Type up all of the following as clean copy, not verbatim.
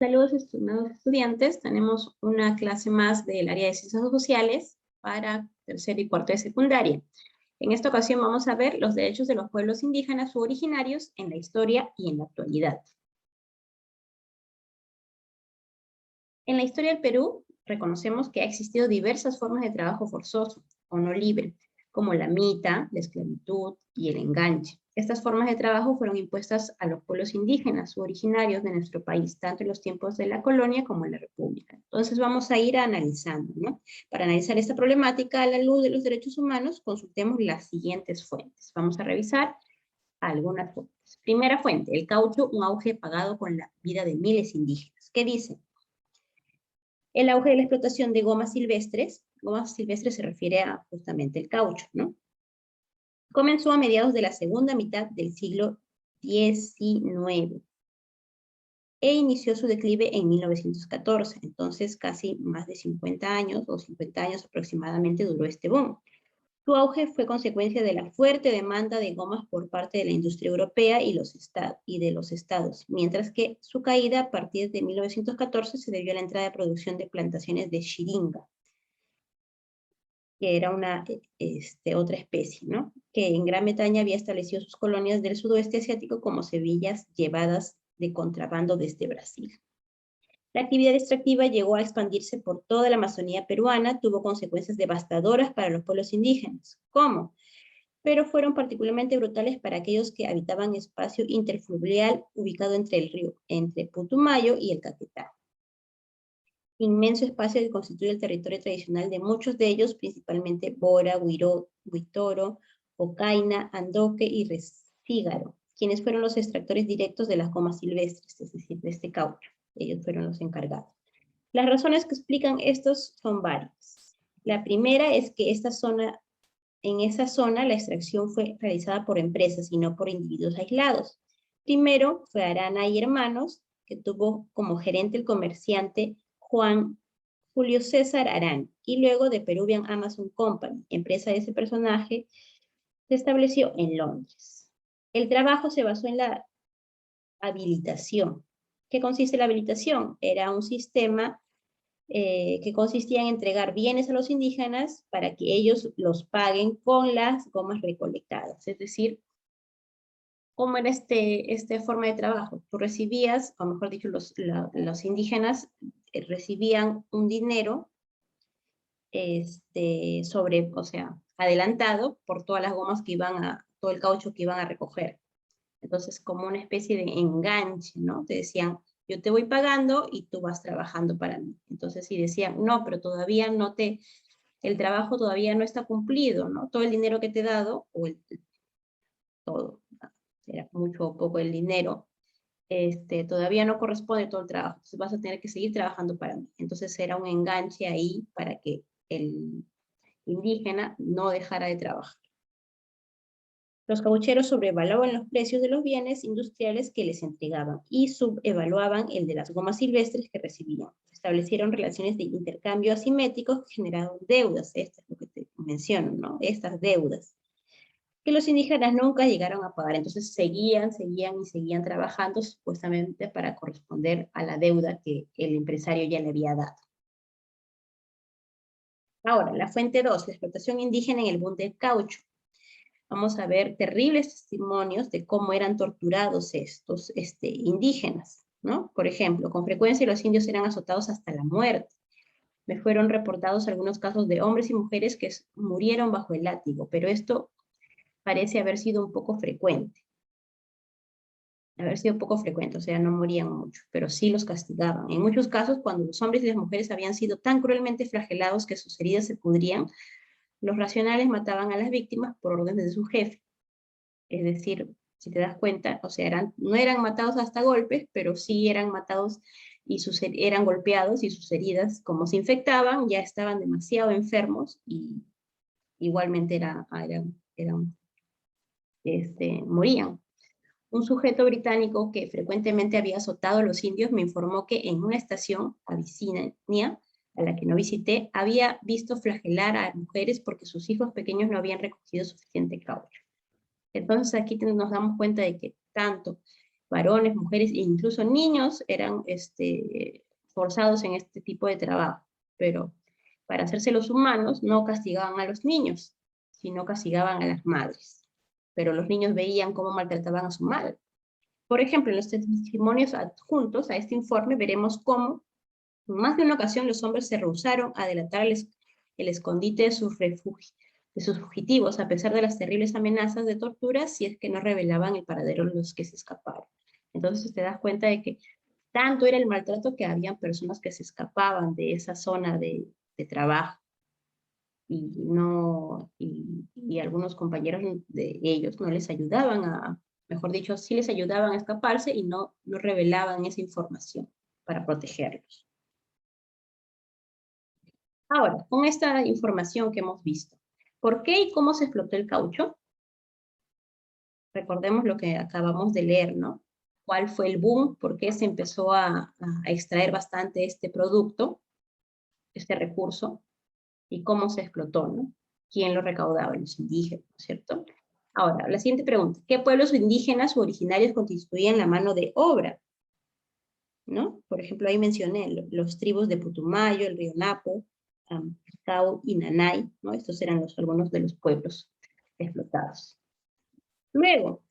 Saludos, estimados estudiantes. Tenemos una clase más del área de ciencias sociales para tercero y cuarto de secundaria. En esta ocasión vamos a ver los derechos de los pueblos indígenas u originarios en la historia y en la actualidad. En la historia del Perú, reconocemos que ha existido diversas formas de trabajo forzoso o no libre, como la mita, la esclavitud y el enganche. Estas formas de trabajo fueron impuestas a los pueblos indígenas u originarios de nuestro país, tanto en los tiempos de la colonia como en la república. Entonces vamos a ir analizando, ¿no? Para analizar esta problemática a la luz de los derechos humanos, consultemos las siguientes fuentes. Vamos a revisar algunas fuentes. Primera fuente, el caucho, un auge pagado con la vida de miles indígenas. ¿Qué dice? El auge de la explotación de gomas silvestres se refiere a justamente el caucho, ¿no? Comenzó a mediados de la segunda mitad del siglo XIX e inició su declive en 1914, entonces casi más de 50 años o 50 años aproximadamente duró este boom. Su auge fue consecuencia de la fuerte demanda de gomas por parte de la industria europea y de los estados, mientras que su caída a partir de 1914 se debió a la entrada de producción de plantaciones de xiringa, que era una otra especie, ¿no? Que en Gran Bretaña había establecido sus colonias del sudoeste asiático como semillas llevadas de contrabando desde Brasil. La actividad extractiva llegó a expandirse por toda la Amazonía peruana, tuvo consecuencias devastadoras para los pueblos indígenas. ¿Cómo? Pero fueron particularmente brutales para aquellos que habitaban espacio interfluvial ubicado entre Putumayo y el Caquetá. Inmenso espacio que constituye el territorio tradicional de muchos de ellos, principalmente Bora, Huitoro, Ocaina, Andoque y Resígaro, quienes fueron los extractores directos de las gomas silvestres, es decir, de este caucho. Ellos fueron los encargados. Las razones que explican estos son varias. La primera es que en esa zona la extracción fue realizada por empresas y no por individuos aislados. Primero fue Arana y Hermanos, que tuvo como gerente el comerciante Juan Julio César Arán, y luego de Peruvian Amazon Company, empresa de ese personaje, se estableció en Londres. El trabajo se basó en la habilitación. ¿Qué consiste la habilitación? Era un sistema que consistía en entregar bienes a los indígenas para que ellos los paguen con las gomas recolectadas. Es decir, ¿cómo era esta forma de trabajo? Tú recibías, o mejor dicho, los indígenas recibían un dinero o sea, adelantado por todas las gomas todo el caucho que iban a recoger. Entonces, como una especie de enganche, ¿no? Te decían, yo te voy pagando y tú vas trabajando para mí. Entonces, si decían, no, pero todavía el trabajo todavía no está cumplido, ¿no? Todo el dinero que te he dado, todo, era mucho o poco el dinero, todavía no corresponde todo el trabajo, entonces vas a tener que seguir trabajando para mí. Entonces era un enganche ahí para que el indígena no dejara de trabajar. Los caucheros sobrevaluaban los precios de los bienes industriales que les entregaban y subevaluaban el de las gomas silvestres que recibían. Establecieron relaciones de intercambio asimétricos que generaron deudas, esto es lo que te menciono, ¿no? Estas deudas, que los indígenas nunca llegaron a pagar. Entonces seguían trabajando supuestamente para corresponder a la deuda que el empresario ya le había dado. Ahora, la fuente 2, la explotación indígena en el boom del caucho. Vamos a ver terribles testimonios de cómo eran torturados estos indígenas, ¿no? Por ejemplo, con frecuencia los indios eran azotados hasta la muerte. Me fueron reportados algunos casos de hombres y mujeres que murieron bajo el látigo, pero esto parece haber sido un poco frecuente. O sea, no morían mucho, pero sí los castigaban. En muchos casos, cuando los hombres y las mujeres habían sido tan cruelmente flagelados que sus heridas se pudrían, los racionales mataban a las víctimas por órdenes de su jefe. Es decir, si te das cuenta, o sea, no eran matados hasta golpes, pero sí eran matados y eran golpeados y sus heridas, como se infectaban, ya estaban demasiado enfermos y igualmente morían. Un sujeto británico que frecuentemente había azotado a los indios me informó que en una estación Abisinia, a la que no visité, había visto flagelar a mujeres porque sus hijos pequeños no habían recogido suficiente caucho. Entonces aquí nos damos cuenta de que tanto Varones, mujeres e incluso niños eran forzados en este tipo de trabajo. Pero para hacerse los humanos no castigaban a los niños, sino castigaban a las madres. Pero los niños veían cómo maltrataban a su madre. Por ejemplo, en los testimonios adjuntos a este informe veremos cómo en más de una ocasión los hombres se rehusaron a delatar el escondite de sus fugitivos, a pesar de las terribles amenazas de tortura, si es que no revelaban el paradero de los que se escaparon. Entonces te das cuenta de que tanto era el maltrato que habían personas que se escapaban de esa zona de trabajo. Y algunos compañeros de ellos no les ayudaban mejor dicho, sí les ayudaban a escaparse y no revelaban esa información para protegerlos. Ahora, con esta información que hemos visto, ¿por qué y cómo se explotó el caucho? Recordemos lo que acabamos de leer, ¿no? ¿Cuál fue el boom? ¿Por qué se empezó a extraer bastante este producto, este recurso? ¿Y cómo se explotó, no? ¿Quién lo recaudaba? Los indígenas, ¿no es cierto? Ahora, la siguiente pregunta. ¿Qué pueblos indígenas u originarios constituían la mano de obra? ¿No? Por ejemplo, ahí mencioné los tribus de Putumayo, el río Napo, Picao y Nanay, ¿no? Estos eran algunos de los pueblos explotados. Luego,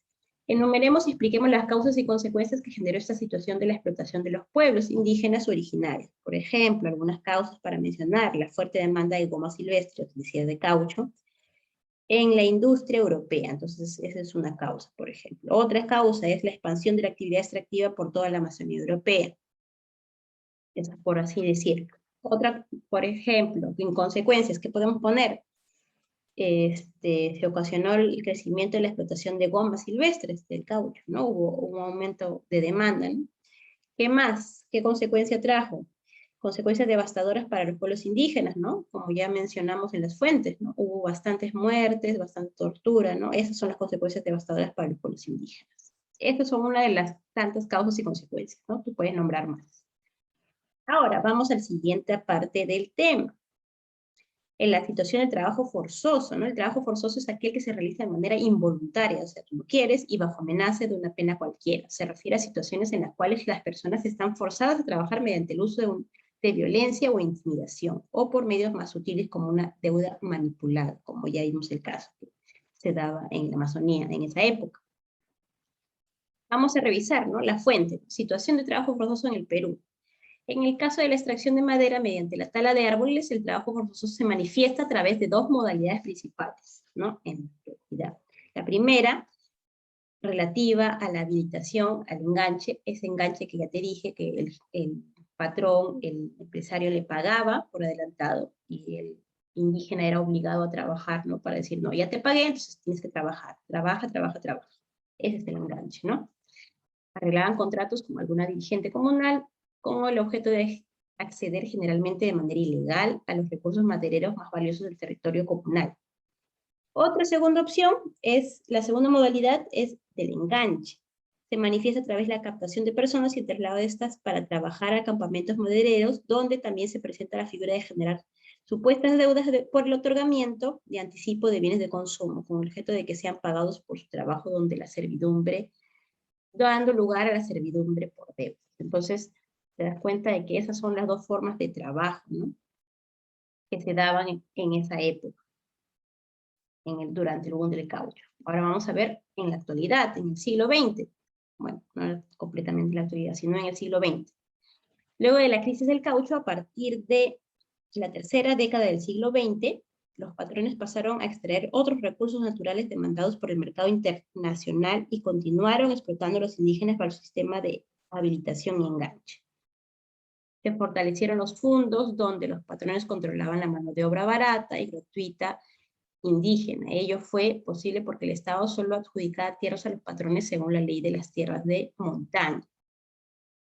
enumeremos y expliquemos las causas y consecuencias que generó esta situación de la explotación de los pueblos indígenas originarios. Por ejemplo, algunas causas para mencionar: la fuerte demanda de goma silvestre, decía de caucho, en la industria europea. Entonces, esa es una causa, por ejemplo. Otra causa es la expansión de la actividad extractiva por toda la Amazonía europea. Eso por así decirlo. Otra, por ejemplo, en consecuencias, ¿qué podemos poner? Se ocasionó el crecimiento de la explotación de gomas silvestres, del caucho, ¿no? Hubo un aumento de demanda, ¿no? ¿Qué más? ¿Qué consecuencia trajo? Consecuencias devastadoras para los pueblos indígenas, ¿no? Como ya mencionamos en las fuentes, ¿no? Hubo bastantes muertes, bastante tortura, ¿no? Esas son las consecuencias devastadoras para los pueblos indígenas. Estas son una de las tantas causas y consecuencias, ¿no? Tú puedes nombrar más. Ahora, vamos a la siguiente parte del tema. En la situación de trabajo forzoso, ¿no? El trabajo forzoso es aquel que se realiza de manera involuntaria, o sea, tú lo quieres y bajo amenaza de una pena cualquiera. Se refiere a situaciones en las cuales las personas están forzadas a trabajar mediante el uso de violencia o intimidación, o por medios más sutiles como una deuda manipulada, como ya vimos el caso que se daba en la Amazonía en esa época. Vamos a revisar, ¿no? La fuente, situación de trabajo forzoso en el Perú. En el caso de la extracción de madera mediante la tala de árboles, el trabajo forzoso se manifiesta a través de dos modalidades principales, ¿no? En realidad. La primera, relativa a la habilitación, al enganche, ese enganche que ya te dije que el patrón, el empresario le pagaba por adelantado y el indígena era obligado a trabajar, ¿no? Para decir, no, ya te pagué, entonces tienes que trabajar. Trabaja, trabaja, trabaja. Ese es el enganche, ¿no? Arreglaban contratos con alguna dirigente comunal con el objeto de acceder generalmente de manera ilegal a los recursos materiales más valiosos del territorio comunal. Otra segunda opción la segunda modalidad es del enganche. Se manifiesta a través de la captación de personas y el traslado de estas para trabajar a campamentos madereros, donde también se presenta la figura de generar supuestas deudas por el otorgamiento de anticipo de bienes de consumo, con el objeto de que sean pagados por su trabajo, donde la servidumbre, dando lugar a la servidumbre por deuda. Entonces, te das cuenta de que esas son las dos formas de trabajo, ¿no? Que se daban en esa época, durante el boom del caucho. Ahora vamos a ver en la actualidad, en el siglo XX. Bueno, no completamente en la actualidad, sino en el siglo XX. Luego de la crisis del caucho, a partir de la tercera década del siglo XX, los patrones pasaron a extraer otros recursos naturales demandados por el mercado internacional y continuaron explotando a los indígenas para el sistema de habilitación y enganche. Se fortalecieron los fondos donde los patrones controlaban la mano de obra barata y gratuita indígena. Ello fue posible porque el Estado solo adjudicaba tierras a los patrones según la ley de las tierras de montaña.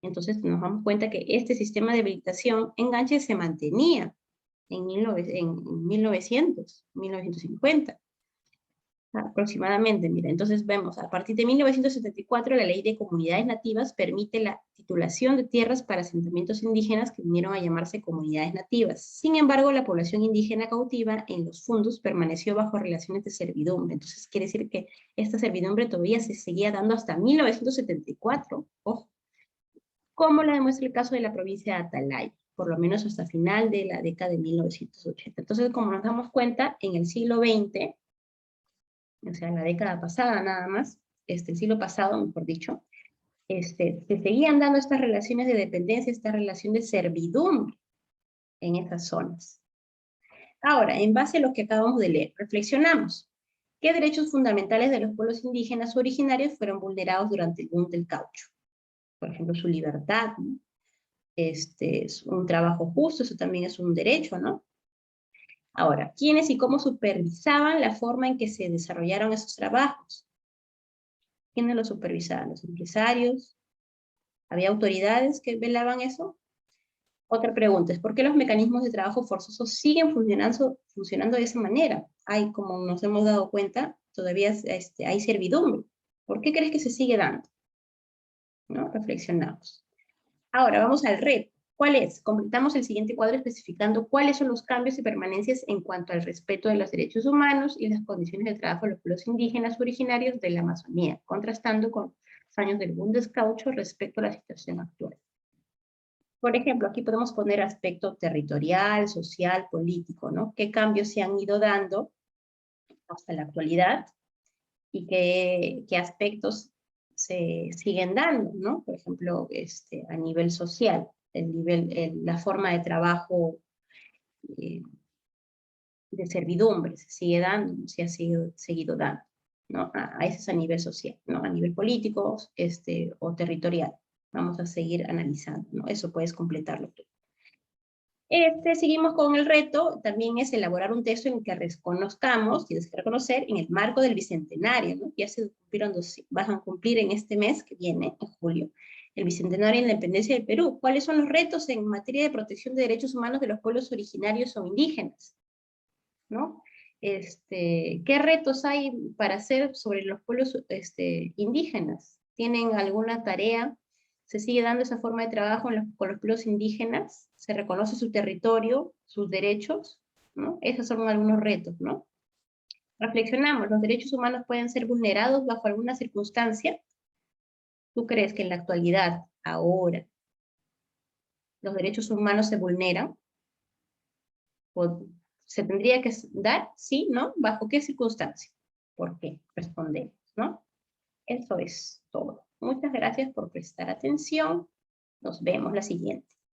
Entonces nos damos cuenta que este sistema de habilitación enganche se mantenía en 1950. Aproximadamente, mira, entonces vemos, a partir de 1974 la Ley de Comunidades Nativas permite la titulación de tierras para asentamientos indígenas que vinieron a llamarse comunidades nativas. Sin embargo, la población indígena cautiva en los fundos permaneció bajo relaciones de servidumbre. Entonces quiere decir que esta servidumbre todavía se seguía dando hasta 1974, ojo, como la demuestra el caso de la provincia de Atalaya, por lo menos hasta final de la década de 1980. Entonces, como nos damos cuenta, en el siglo XX, o sea, en la década pasada nada más, el siglo pasado, mejor dicho, se seguían dando estas relaciones de dependencia, esta relación de servidumbre en estas zonas. Ahora, en base a lo que acabamos de leer, reflexionamos. ¿Qué derechos fundamentales de los pueblos indígenas originarios fueron vulnerados durante el boom del caucho? Por ejemplo, su libertad, ¿no? Un trabajo justo, eso también es un derecho, ¿no? Ahora, ¿quiénes y cómo supervisaban la forma en que se desarrollaron esos trabajos? ¿Quiénes los supervisaban? ¿Los empresarios? ¿Había autoridades que velaban eso? Otra pregunta es, ¿por qué los mecanismos de trabajo forzoso siguen funcionando de esa manera? Hay, como nos hemos dado cuenta, todavía hay servidumbre. ¿Por qué crees que se sigue dando? ¿No? Reflexionamos. Ahora, vamos al reto. ¿Cuál es? Completamos el siguiente cuadro especificando cuáles son los cambios y permanencias en cuanto al respeto de los derechos humanos y las condiciones de trabajo de los pueblos indígenas originarios de la Amazonía, contrastando con los años del boom del caucho respecto a la situación actual. Por ejemplo, aquí podemos poner aspecto territorial, social, político, ¿no? ¿Qué cambios se han ido dando hasta la actualidad y qué aspectos se siguen dando, ¿no? Por ejemplo, a nivel social, la forma de trabajo eh, de servidumbre se sigue dando, se ha seguido dando, ¿no? Ese es a nivel social, ¿no? A nivel político o territorial. Vamos a seguir analizando, ¿no? Eso puedes completarlo tú. Seguimos con el reto, también es elaborar un texto en el que reconozcamos, tienes que reconocer, en el marco del Bicentenario, ¿no? Ya se cumplieron van a cumplir en este mes que viene, en julio, el Bicentenario de la Independencia del Perú. ¿Cuáles son los retos en materia de protección de derechos humanos de los pueblos originarios o indígenas? ¿No? ¿Qué retos hay para hacer sobre los pueblos indígenas? ¿Tienen alguna tarea? ¿Se sigue dando esa forma de trabajo con los pueblos indígenas? ¿Se reconoce su territorio, sus derechos? ¿No? Esos son algunos retos, ¿no? Reflexionamos, ¿los derechos humanos pueden ser vulnerados bajo alguna circunstancia? ¿Tú crees que en la actualidad, ahora, los derechos humanos se vulneran? ¿O se tendría que dar? ¿Sí? ¿No? ¿Bajo qué circunstancia? ¿Por qué? Respondemos, ¿no? Eso es todo. Muchas gracias por prestar atención. Nos vemos la siguiente.